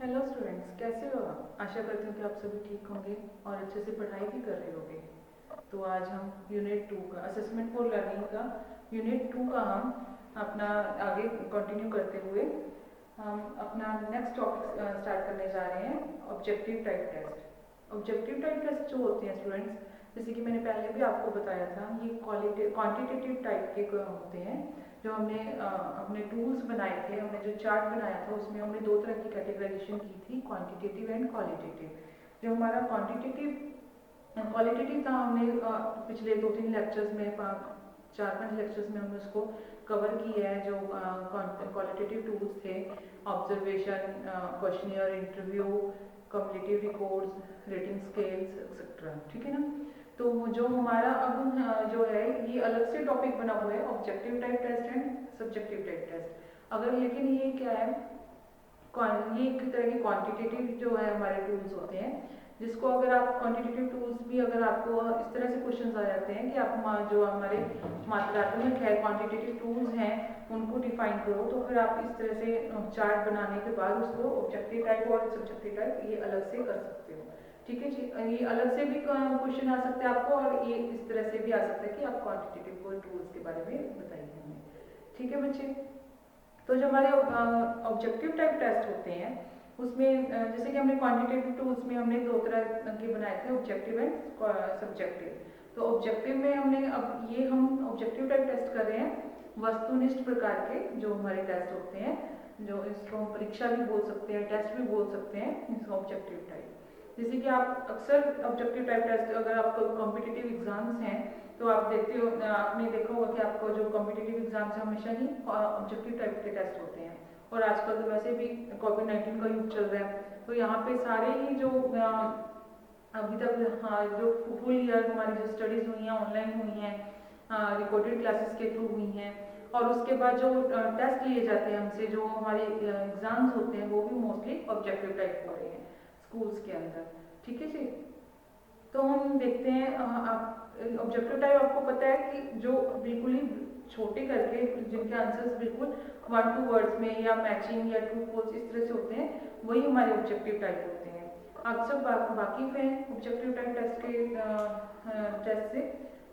Hello students, कैसे हो आप? आशा करती हूँ कि आप सभी ठीक होंगे और अच्छे से पढ़ाई भी कर रहे होंगे। तो आज हम यूनिट 2 का असेसमेंट फॉर लर्निंग का यूनिट 2 का हम अपना आगे कंटिन्यू करते हुए हम अपना नेक्स्ट टॉपिक स्टार्ट करने जा रहे हैं, objective type test. Objective type test जो होते हैं स्टूडेंट्स, जैसे कि मैंने पहले भी आपको बताया था, ये क्वांटिटेटिव टाइप के होते हैं। जो हमने अपने टूल्स बनाए थे, हमने जो चार्ट बनाया था उसमें हमने दो तरह की कैटेगराइजेशन की थी, क्वांटिटेटिव एंड क्वालिटेटिव। जो हमारा क्वालिटेटिव था, हमने पिछले 2-3 लेक्चर्स में 4-5 लेक्चर्स में हमने उसको कवर किया है। जो क्वालिटेटिव टूल्स थे, observation, questionnaire, interview, cumulative records, rating scales etcetera, ठीक है ना। तो जो हमारा अब जो है ये अलग से टॉपिक बना हुआ है, objective type test and subjective type test. अगर लेकिन ये क्या है, ये एक तरह के क्वांटिटेटिव जो है हमारे टूल्स होते हैं, जिसको अगर आप क्वांटिटेटिव टूल्स भी अगर आपको इस तरह से क्वेश्चन आ जाते हैं कि आप जो हमारे मात्रात्मक है क्वांटिटेटिव टूल्स हैं उनको डिफाइन करो, तो फिर आप इस तरह से चार्ट बनाने के बाद उसको ऑब्जेक्टिव टाइप और सब्जेक्टिव टाइप ये अलग से कर सकते हो। ठीक है जी, ये अलग से भी क्वेश्चन आ सकते हैं आपको, और ये इस तरह से भी आ सकता है कि आप क्वांटिटेटिव टूल्स के बारे में बताइए हमें। ठीक है बच्चे। तो जो हमारे ऑब्जेक्टिव टाइप टेस्ट होते हैं उसमें जैसे कि हमने क्वांटिटेटिव टूल्स में हमने दो तरह के बनाए थे, ऑब्जेक्टिव एंड सब्जेक्टिव। तो ऑब्जेक्टिव में हमने अब ये हम ऑब्जेक्टिव टाइप टेस्ट कर रहे हैं वस्तुनिष्ठ प्रकार के जो हमारे टेस्ट होते हैं, जो इसको हम परीक्षा भी बोल सकते हैं, टेस्ट भी बोल सकते हैं, इसको ऑब्जेक्टिव टाइप। जैसे कि आप अक्सर ऑब्जेक्टिव टाइप टेस्ट अगर आपको कॉम्पिटिटिव एग्जाम्स हैं तो आप देखते हो, आपने देखा होगा कि आपको जो कॉम्पिटिटिव एग्जाम्स हमेशा ही ऑब्जेक्टिव टाइप के टेस्ट होते हैं। और आजकल तो वैसे भी कोविड-19 का युग चल रहा है, तो यहाँ पे सारे ही जो अभी तक, हाँ, जो फुल ईयर हमारी जो स्टडीज हुई हैं ऑनलाइन हुई हैं, रिकॉर्डेड क्लासेस के थ्रू हुई हैं, और उसके बाद जो टेस्ट लिए जाते हैं हमसे, जो हमारे एग्जाम्स होते हैं, वो भी मोस्टली ऑब्जेक्टिव टाइप हो रहे हैं स्कूल्स के अंदर। ठीक है जी। तो हम देखते हैं, ऑब्जेक्टिव टाइप आपको पता है कि जो बिल्कुल ही छोटे करके जिनके आंसर्स बिल्कुल 1-2 वर्ड्स में या मैचिंग या ट्रू फॉल्स इस तरह से होते हैं, वही हमारे ऑब्जेक्टिव टाइप होते हैं। आप सब वाकिफ हैं ऑब्जेक्टिव टाइप टेस्ट के टेस्ट से।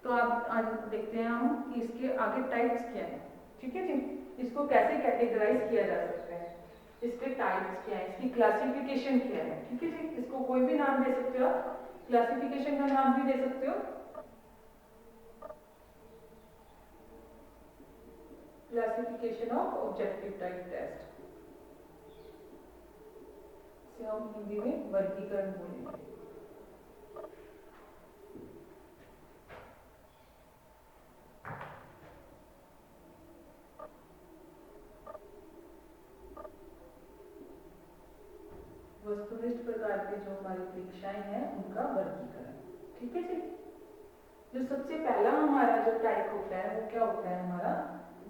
तो आप आज देखते हैं हम कि इसके आगे टाइप्स क्या हैं। ठीक है जी। इसको कैसे कैटेगराइज किया जा सकता है, इसके टाइप्स क्या है, इसकी क्लासिफिकेशन क्या है। ठीक है जी। इसको कोई भी नाम दे सकते हो आप, क्लासिफिकेशन का नाम भी दे सकते हो, classification of objective type test से हम हिंदी में वर्गीकरण बोलेंगे। वस्तुनिष्ठ प्रकार के जो हमारी परीक्षाएं हैं उनका वर्गीकरण। ठीक है जी। जो सबसे पहला हमारा जो टाइप होता है वो क्या होता है, हमारा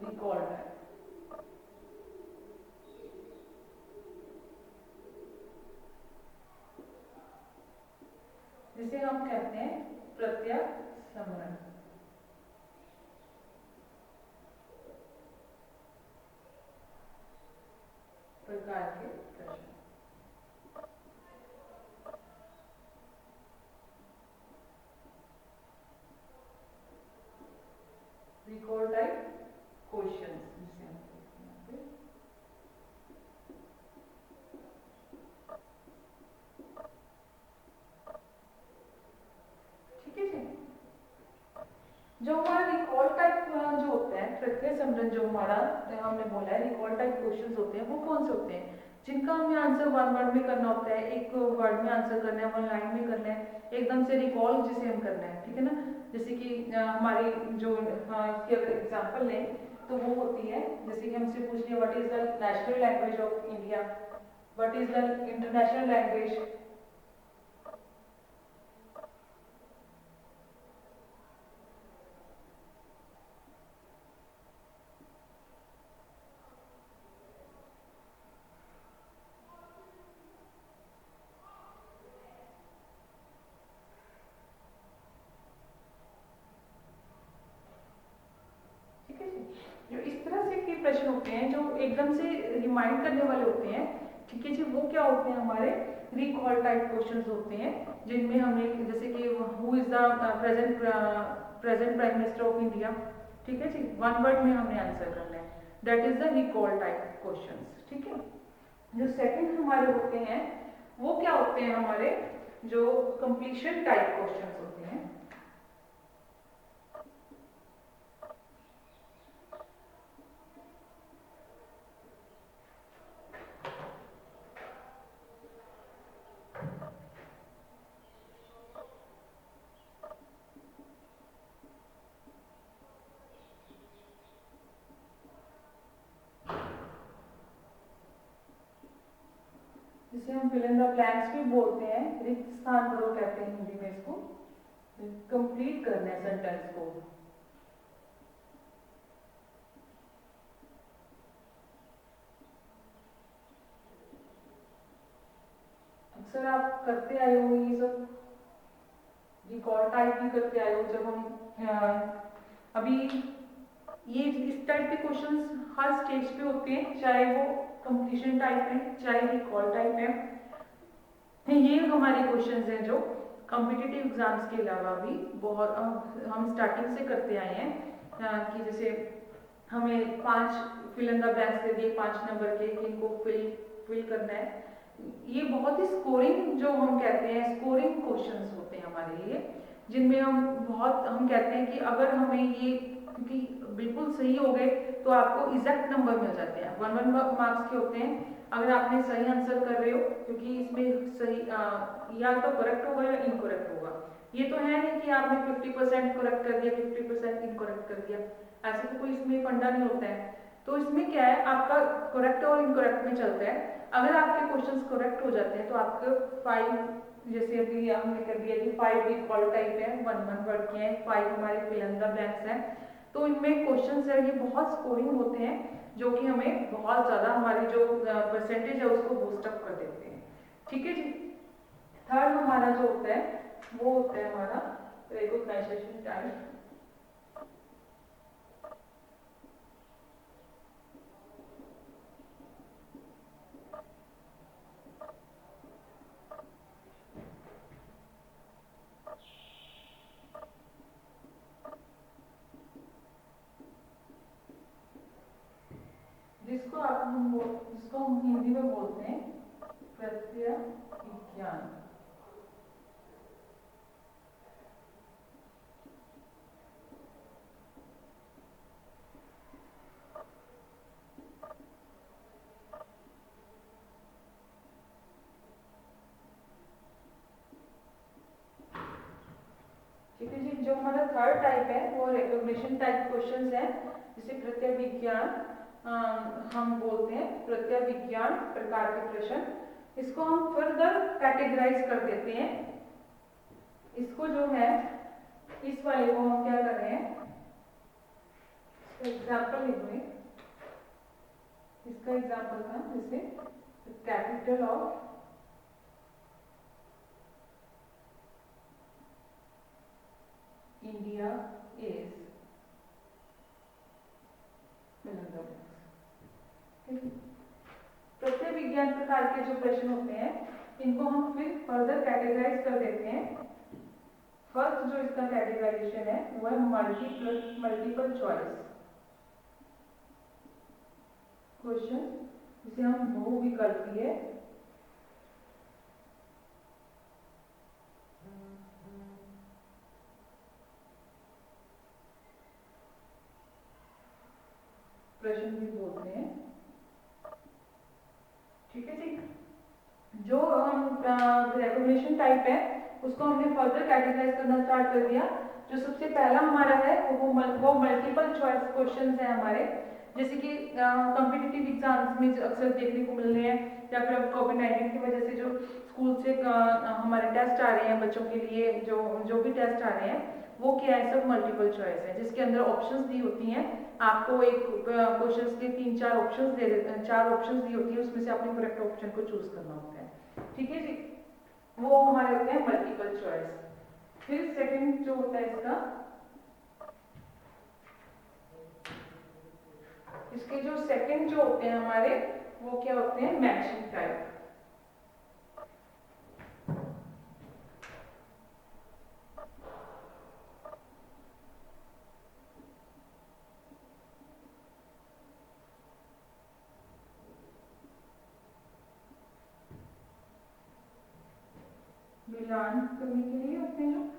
रिकॉल टाइप, जिसे हम कहते हैं प्रत्यक्ष स्मरण प्रकार के प्रश्न। रिकॉल टाइप क्वेश्चंस जिसे हम कहते हैं। ठीक है जी। जो हमारा रिकॉल टाइप जो होता है, प्रत्यय समरण, जो हमारा हमने बोला है रिकॉल टाइप क्वेश्चंस होते हैं, वो कौन से होते हैं जिनका हमें आंसर 1 वर्ड में करना होता है, एक वर्ड में आंसर करना है, 1 लाइन में करना है, एकदम से रिकॉल जिसे हम करना है। ठीक है ना। जैसे कि हमारी जो इसकी अगर एग्जाम्पल लें तो वो होती है, जैसे कि हमसे पूछ लिया what is the national language of India, what is the international language. ठीक है जी। जो इस तरह से के प्रश्न होते हैं जो एकदम से रिमाइंड करने वाले होते हैं ठीक है जी। वो क्या होते हैं हमारे रिकॉल टाइप क्वेश्चंस होते हैं, जिनमें हमें जैसे कि who is the present prime minister of India, ठीक है जी, वन वर्ड में हमने आंसर करना है, that is the recall type questions. ठीक है। जो सेकंड हमारे होते हैं वो क्या होते हैं हमारे, जो कंप्लीशन टाइप क्वेश्चंस होते हैं। जिसे हम फिल इन द ब्लैंक्स भी बोलते हैं, रिक्त स्थान भरो कहते हैं हिंदी में इसको। कंप्लीट करना है सेंटेंस को। अक्सर आप करते आए हो ये सब, रिकॉल टाइप भी करते आए हो। जब हम अभी ये इस टाइप के क्वेश्चंस हर स्टेज पे होते हैं, चाहे वो कंप्लीशन टाइप है चाहे रिकॉल टाइप है। ये हमारे क्वेश्चंस हैं जो कॉम्पिटिटिव एग्जाम्स के अलावा भी बहुत हम स्टार्टिंग से करते आए हैं। कि जैसे हमें 5 फिल इन द ब्लैंक्स दे दिए 5 नंबर के, इनको फिल करना है। ये बहुत ही स्कोरिंग, जो हम कहते हैं स्कोरिंग क्वेश्चंस होते हैं हमारे लिए, जिनमें हम कहते हैं कि अगर हमें ये, क्योंकि बिल्कुल सही हो गए तो आपको एग्जैक्ट नंबर मिल जाते हैं, 1 मार्क्स के होते हैं अगर आपने सही आंसर कर रहे हो, क्योंकि इसमें सही या तो करेक्ट होगा या इनकरेक्ट होगा। ये तो है नहीं कि आपने 50% करेक्ट कर दिया 50% इनकरेक्ट कर दिया, ऐसे तो कोई इसमें फंडा नहीं होता है। तो इसमें क्या है, आपका करेक्ट और इनकरेक्ट में चलता है। अगर आपके क्वेश्चंस करेक्ट हो जाते हैं तो आपके 5, जैसे अभी हमने कर दिया कि 5 रिकॉल टाइप है, 1 वर्ड के हैं, 5 हमारे फिल इन द ब्लैंक्स हैं। तो इनमें क्वेश्चंस है ये बहुत स्कोरिंग होते हैं, जो कि हमें बहुत ज़्यादा हमारी जो परसेंटेज है उसको बूस्ट अप कर देते हैं। ठीक है जी। थर्ड हमारा जो होता है वो होता है हमारा रिकॉग्नाइजेशन टाइप। जिसको हम हिंदी में बोलते हैं प्रत्यय विज्ञान। ठीक है जी। जो हमारा थर्ड टाइप है वो रिकॉग्निशन टाइप क्वेश्चंस है, जिसे प्रत्यय विज्ञान हम बोलते हैं, प्रत्यय विज्ञान प्रकार के प्रश्न। इसको हम फर्दर कैटेगराइज कर देते हैं। इसको जो है, इस वाले को हम क्या कर रहे हैं, एग्जाम्पल लिखूंगे। इसका एग्जाम्पल था जैसे कैपिटल ऑफ इंडिया इज, प्रत्यय विज्ञान प्रकार के जो प्रश्न होते हैं इनको हम फिर फर्दर कैटेगराइज कर देते हैं। फर्स्ट जो इसका कैटेगराइजेशन है वो है मल्टीपल चॉइस क्वेश्चन, जिसे हम बहुविकल्पीय प्रश्न भी बोलते हैं। ठीक है जी। जो हम रिकॉग्निशन टाइप है उसको हमने फर्दर कैटेगराइज करना स्टार्ट कर दिया। जो सबसे पहला हमारा है वो मल्टीपल चॉइस क्वेश्चंस है हमारे, जैसे कि कॉम्पिटिटिव एग्जाम्स में अक्सर देखने को मिल रहे हैं, या फिर अब कोविड-19 की वजह से जो स्कूल से हमारे टेस्ट आ रहे हैं बच्चों के लिए, जो भी टेस्ट आ रहे हैं वो क्या है, सब मल्टीपल चॉइस है, जिसके अंदर ऑप्शंस दी होती हैं। आपको एक क्वेश्चंस के 3-4 ऑप्शंस दे देते हैं, 4 ऑप्शंस दी होती है, उसमें से आपने करेक्ट ऑप्शन को चूज करना होता है। ठीक है जी। वो हमारे होते हैं मल्टीपल चॉइस। फिर सेकंड जो होता है इसके जो सेकंड जो होते हैं हमारे वो क्या होते हैं, मैचिंग टाइप। मिलान करने के लिए होते हैं जो,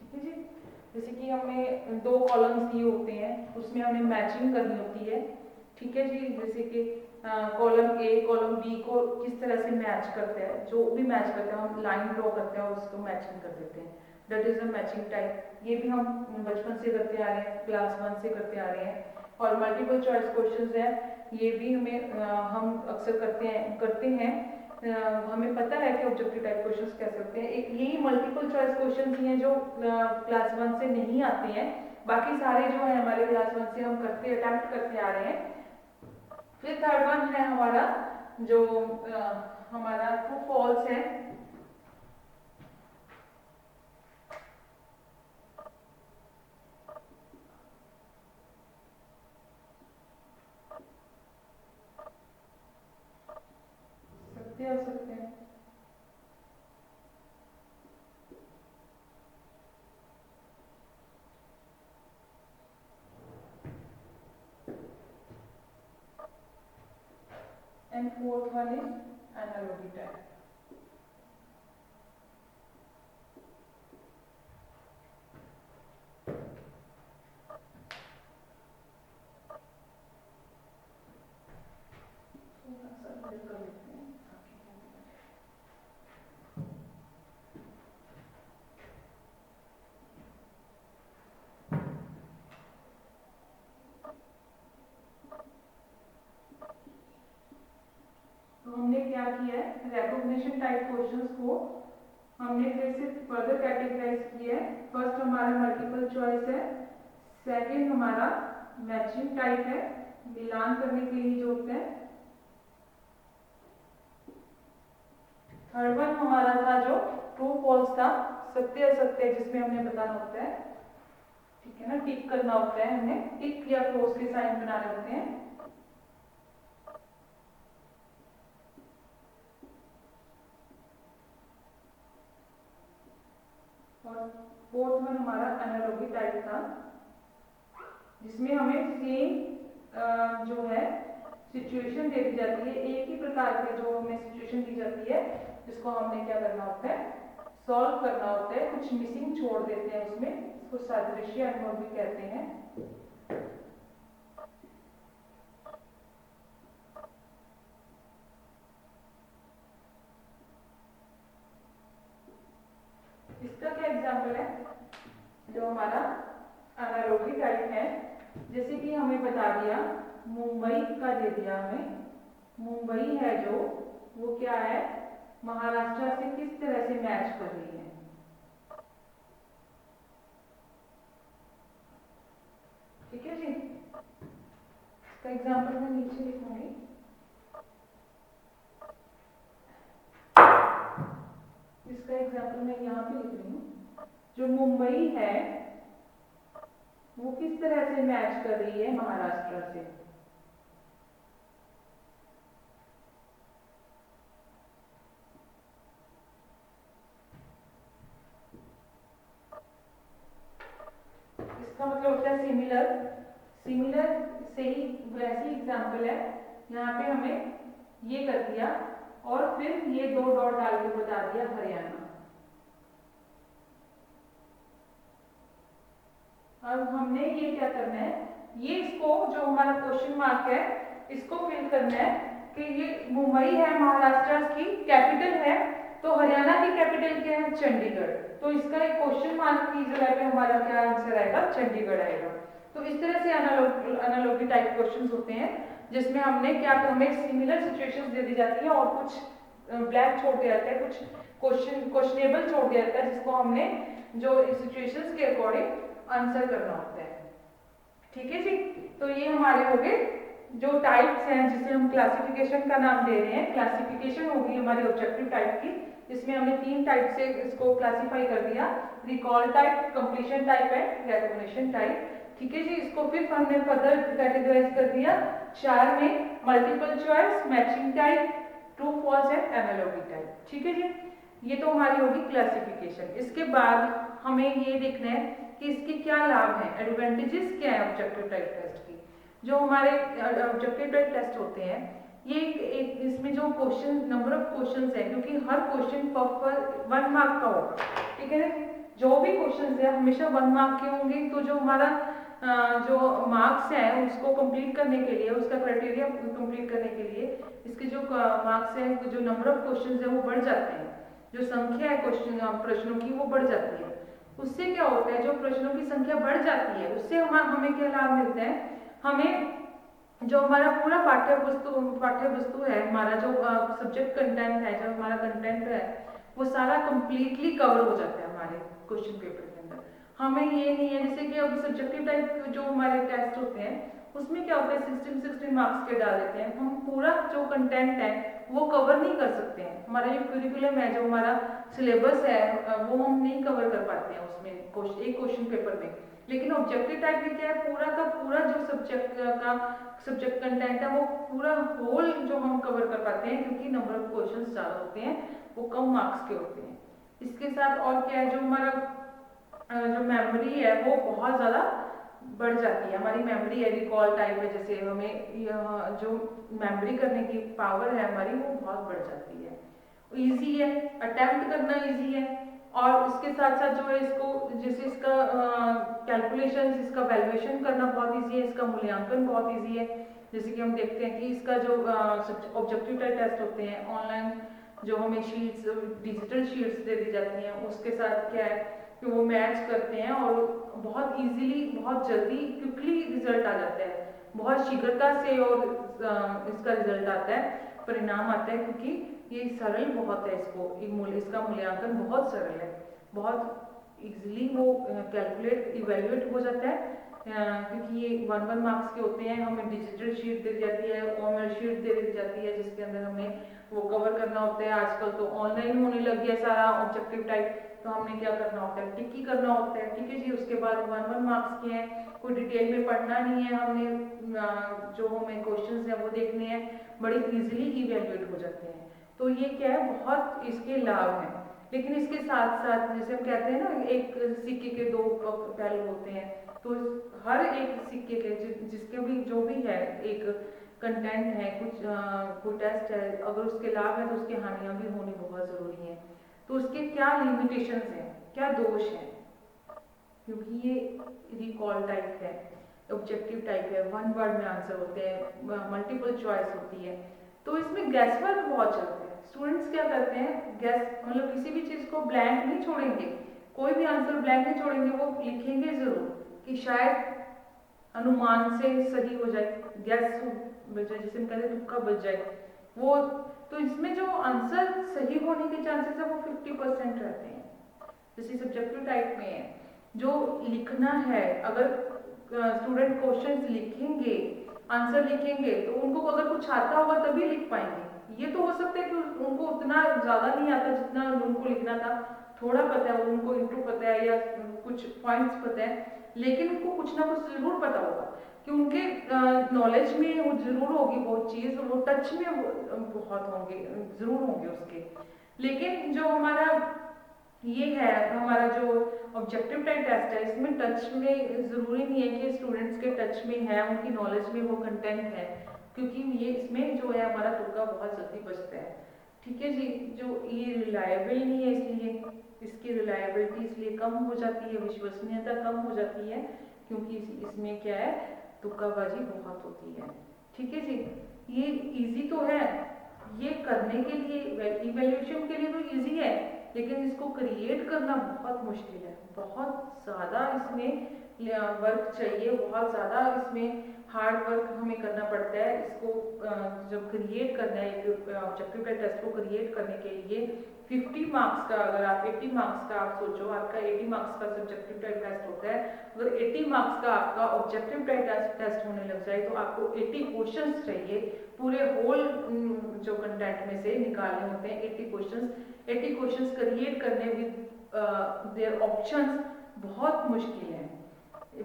ठीक है जी। जैसे कि हमें 2 कॉलम्स दिए होते हैं, उसमें हमें मैचिंग करनी होती है, ठीक है जी। जैसे कि कॉलम ए कॉलम बी को किस तरह से मैच करते हैं, जो भी मैच करते हैं हम लाइन ड्रॉ करते हैं और उसको मैचिंग कर देते हैं, that is a matching type. ये भी हम बचपन से करते आ रहे हैं, क्लास 1 से करते आ रहे हैं। और मल्टीपल चॉइस क्वेश्चंस है, ये भी हम अक्सर करते हैं। हमें पता है कि ऑब्जेक्टिव टाइप क्वेश्चंस कैसे होते हैं। एक यही मल्टीपल चॉइस क्वेश्चंस ही हैं जो क्लास 1 से नहीं आते हैं, बाकी सारे जो है हमारे क्लास 1 से हम अटेम्प्ट करते आ रहे हैं। फिर थर्ड वन है हमारा जो हमारा ट्रू फॉल्स है। सत्य असत्य, and fourth one is analogy type. तो हमने क्या किया है, रिकॉग्निशन टाइप क्वेश्चंस को हमने फिर से फर्दर कैटेगराइज किया है। फर्स्ट हमारा मल्टीपल चॉइस है, सेकंड हमारा मैचिंग टाइप है, मिलान करने के लिए जो होते हैं। थर्ड वन हमारा था जो ट्रू फॉल्स था, सत्य असत्य, जिसमें हमने बताना होता है, ठीक है ना, टिक करना होता है, हमने टिक या क्रॉस के साइन बनाने होते हैं। और फोर्थ वन हमारा एनालॉजी टाइप था, जिसमें हमें सेम जो है सिचुएशन दे दी जाती है, एक ही प्रकार के जो हमें सिचुएशन दी जाती है, जिसको हमने क्या करना होता है, सॉल्व करना होता है। कुछ मिसिंग छोड़ देते हैं उसमें, इसको सादृश्य अनुभव भी कहते हैं। इसका क्या एग्जाम्पल है, जो हमारा एनालॉजी टाइप है, जैसे कि हमें बता दिया मुंबई का दे दिया हमें, मुंबई है जो वो क्या है, महाराष्ट्र से किस तरह से मैच कर रही है। ठीक है जी, इसका एग्जाम्पल मैं नीचे लिखूंगी। इसका एग्जाम्पल मैं यहाँ पे लिख रही हूँ, जो मुंबई है वो किस तरह से मैच कर रही है महाराष्ट्र से। इसका मतलब होता है सिमिलर, सिमिलर से ही वैसी एग्जाम्पल है, यहाँ पे हमें ये कर दिया और फिर ये 2 डॉट डाल के बता दिया हरियाणा। अब हमने ये क्या करना है, ये इसको जो हमारा क्वेश्चन मार्क है इसको फिल करना है कि ये मुंबई है महाराष्ट्र की कैपिटल है, तो हरियाणा की कैपिटल क्या है, चंडीगढ़। तो इसका एक क्वेश्चन मार्क की जगह पे हमारा क्या आंसर आएगा, चंडीगढ़ आएगा। तो इस तरह से एनालॉजी टाइप क्वेश्चंस होते हैं, जिसमें हमने क्या, हमें सिमिलर सिचुएशंस दे दी जाती है और कुछ ब्लैंक छोड़ दिया जाता है, कुछ क्वेश्चनेबल छोड़ दिया जाता है, जिसको हमने जो सिचुएशंस के अकॉर्डिंग आंसर करना होता है। ठीक है जी, तो ये हमारे हो गए जो टाइप्स हैं जिसे हम क्लासिफिकेशन का नाम दे रहे हैं, क्लासिफिकेशन होगी हमारी ऑब्जेक्टिव टाइप की, जिसमें हमने 3 टाइप से इसको क्लासिफाई कर दिया, रिकॉल टाइप, कंप्लीशन टाइप है, रिकॉग्निशन टाइप। ठीक है जी, इसको फिर हमने फर्दर कैटेगराइज कर दिया 4 में, multiple choice, matching type, true false and analogy type. ठीक है जी, ये तो हमारी होगी क्लासिफिकेशन। इसके बाद हमें ये देखना है कि इसके क्या लाभ हैं, एडवांटेजेस क्या है ऑब्जेक्टिव टाइप टेस्ट की। जो हमारे ऑब्जेक्टिव टाइप टेस्ट होते हैं, ये एक इसमें जो क्वेश्चन, नंबर ऑफ क्वेश्चंस है, क्योंकि हर क्वेश्चन पर 1 मार्क का होगा। ठीक है, जो भी क्वेश्चन है हमेशा 1 मार्क के होंगे। तो जो हमारा जो मार्क्स हैं उसको कंप्लीट करने के लिए, उसका क्राइटेरिया कंप्लीट करने के लिए इसके जो मार्क्स हैं, जो नंबर ऑफ क्वेश्चन है वो बढ़ जाते हैं, जो संख्या है क्वेश्चन प्रश्नों की वो बढ़ जाती है। उससे क्या होता है, जो प्रश्नों की संख्या बढ़ जाती है उससे हमें क्या लाभ मिलते हैं, हमें जो हमारा पूरा पाठ्य वस्तु है, हमारा जो सब्जेक्ट कंटेंट है, जो हमारा कंटेंट है, वो सारा कंप्लीटली कवर हो जाता है हमारे क्वेश्चन पेपर के अंदर। हमें ये नहीं है, जैसे कि अब सब्जेक्टिव टाइप जो हमारे टेस्ट होते हैं उसमें क्या होता है, 16 मार्क्स के डाल देते हैं, हम पूरा जो कंटेंट है वो कवर नहीं कर सकते हैं। हमारा जो करिकुलम है, जो हमारा सिलेबस है, वो हम नहीं कवर कर पाते हैं उसमें एक क्वेश्चन पेपर में। लेकिन ऑब्जेक्टिव टाइप में क्या है, पूरा का पूरा जो सब्जेक्ट कंटेंट है वो पूरा होल जो हम कवर कर पाते हैं, क्योंकि नंबर ऑफ क्वेश्चंस ज़्यादा होते हैं, वो कम मार्क्स के होते हैं। इसके साथ और क्या है, जो हमारा जो मेमोरी है वो बहुत ज़्यादा बढ़ जाती है, हमारी मेमोरी है, रिकॉल टाइप है, जैसे हमें जो मेमोरी करने की पावर है हमारी वो बहुत बढ़ जाती है। इजी है, अटेम्प्ट करना इजी है, और इसके साथ साथ जो है इसको, जैसे इसका कैलकुलेशन, इसका वैल्यूएशन करना बहुत इजी है, इसका मूल्यांकन बहुत इजी है। जैसे कि हम देखते हैं कि इसका जो ऑब्जेक्टिव टाइप टेस्ट होते हैं ऑनलाइन, जो हमें शीट्स, डिजिटल शीट्स दे दी जाती हैं, उसके साथ क्या है कि वो मैच करते हैं और बहुत इजीली, बहुत जल्दी, क्विकली रिजल्ट आ जाता है, बहुत शीघ्रता से, और इसका रिजल्ट आता है, परिणाम आता है, क्योंकि ये सरल बहुत है, इसका मूल्यांकन बहुत सरल है, बहुत इजीली वो कैलकुलेट, इवेल्युएट हो जाता है, क्योंकि ये 1 मार्क्स के होते हैं। हमें डिजिटल शीट दे दी जाती है, ऑनलाइन शीट दे दी जाती है, जिसके अंदर हमें वो कवर करना होता है। आजकल तो ऑनलाइन होने लग गया सारा ऑब्जेक्टिव टाइप, तो हमने क्या करना होता है, टिक ही करना होता है। ठीक है जी, उसके बाद 1 मार्क्स के हैं, कोई डिटेल में पढ़ना नहीं है हमने, जो हमें क्वेश्चंस हैं वो देखने हैं, बड़ी इजीली इवेल्युएट हो जाते हैं। तो ये क्या है, बहुत इसके लाभ हैं। लेकिन इसके साथ साथ, जैसे हम कहते हैं ना, एक सिक्के के 2 पहलू होते हैं, तो हर एक सिक्के के जिसके भी जो भी है, एक कंटेंट है, कोई टेस्ट है, अगर उसके लाभ है तो उसकी हानियां भी होनी बहुत ज़रूरी है। तो उसके क्या लिमिटेशंस हैं, क्या दोष हैं, क्योंकि ये रिकॉल टाइप है, ऑब्जेक्टिव टाइप है, 1 वर्ड में आंसर होते हैं, मल्टीपल चॉइस होती है, तो इसमें गैस वर्क बहुत चलते हैं। स्टूडेंट्स क्या करते हैं, गैस मतलब किसी भी चीज़ को ब्लैंक नहीं छोड़ेंगे, कोई भी आंसर ब्लैंक नहीं छोड़ेंगे, वो लिखेंगे ज़रूर कि शायद अनुमान से सही हो जाए, गैस बच जाए, जिसे हम कहते हैं तुक्का बच जाए वो। तो इसमें जो आंसर सही होने के चांसेस है वो 50% रहते हैं। जैसे सब्जेक्टिव टाइप में है, जो लिखना है, अगर स्टूडेंट क्वेश्चंस लिखेंगे, आंसर लिखेंगे, तो उनको अगर कुछ आता होगा तभी लिख पाएंगे। ये तो हो सकता है कि उनको उतना ज़्यादा नहीं आता जितना उनको लिखना था, थोड़ा पता है, उनको इंट्रो पता है या कुछ पॉइंट्स पता है, लेकिन उनको कुछ ना कुछ ज़रूर पता होगा, कि उनके नॉलेज में वो ज़रूर होगी बहुत चीज़, वो टच में बहुत होंगे, ज़रूर होंगे उसके। लेकिन जो हमारा ये है, हमारा जो ऑब्जेक्टिव टाइप टेस्ट है, इसमें टच में ज़रूरी नहीं है कि स्टूडेंट्स के टच में है, उनकी नॉलेज में वो कंटेंट है, क्योंकि ये इसमें जो है हमारा तुक्का बहुत जल्दी बचता है। ठीक है जी, जो ये रिलायबल नहीं है, इसलिए इसकी रिलायबिलिटी इसलिए कम हो जाती है, विश्वसनीयता कम हो जाती है, क्योंकि इसमें क्या है, तुक्काबाजी बहुत होती है। ठीक है जी, ये इजी तो है, ये करने के लिए, इवेल्यूएशन के लिए तो इजी है, लेकिन इसको क्रिएट करना बहुत मुश्किल है, बहुत ज़्यादा इसमें वर्क चाहिए, बहुत ज़्यादा इसमें हार्ड वर्क हमें करना पड़ता है। इसको जब क्रिएट करना है, एक ऑब्जेक्टिव टाइप टेस्ट को क्रिएट करने के लिए, 50 मार्क्स का, अगर आप 80 मार्क्स का आप सोचो, आपका 80 मार्क्स का सब्जेक्टिव टाइप टेस्ट होता है, अगर 80 मार्क्स का आपका ऑब्जेक्टिव टाइप टेस्ट होने लग जाए तो आपको 80 क्वेश्चंस चाहिए पूरे होल जो कंटेंट में से निकालने होते हैं 80 क्वेश्चंस। 80 क्वेश्चंस क्रिएट करने विद देयर ऑप्शंस बहुत मुश्किल है,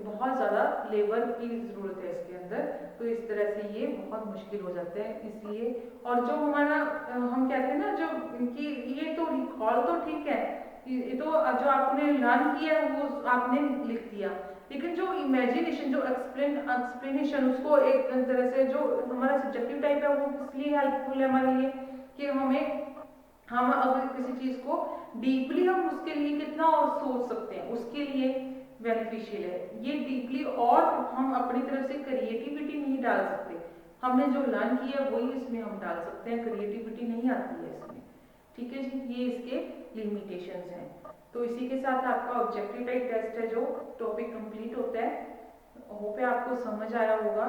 बहुत ज़्यादा लेबर की ज़रूरत है इसके अंदर, तो इस तरह से ये बहुत मुश्किल हो जाता है। इसलिए और जो हमारा हम कहते हैं ना जो कि ये तो रिकॉल तो ठीक है, ये तो जो आपने लर्न किया है वो आपने लिख दिया, लेकिन जो इमेजिनेशन जो एक्सप्लेनेशन उसको एक तरह से जो हमारा सब्जेक्टिव टाइप है वो इसलिए हेल्पफुल है हमारे लिए कि हम अगर किसी चीज़ को डीपली हम उसके लिए कितना और सोच सकते हैं उसके लिए बेनिफिशियल है ये डीपली, और हम अपनी तरफ से क्रिएटिविटी नहीं डाल सकते, हमने जो लर्न किया वही इसमें हम डाल सकते हैं, क्रिएटिविटी नहीं आती है इसमें। ठीक है जी, ये इसके लिमिटेशंस हैं। तो इसी के साथ आपका ऑब्जेक्टिव टाइप टेस्ट है जो टॉपिक कंप्लीट होता है। होप है आपको समझ आया होगा।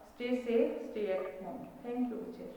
Stay safe, stay at home. Thank you teacher.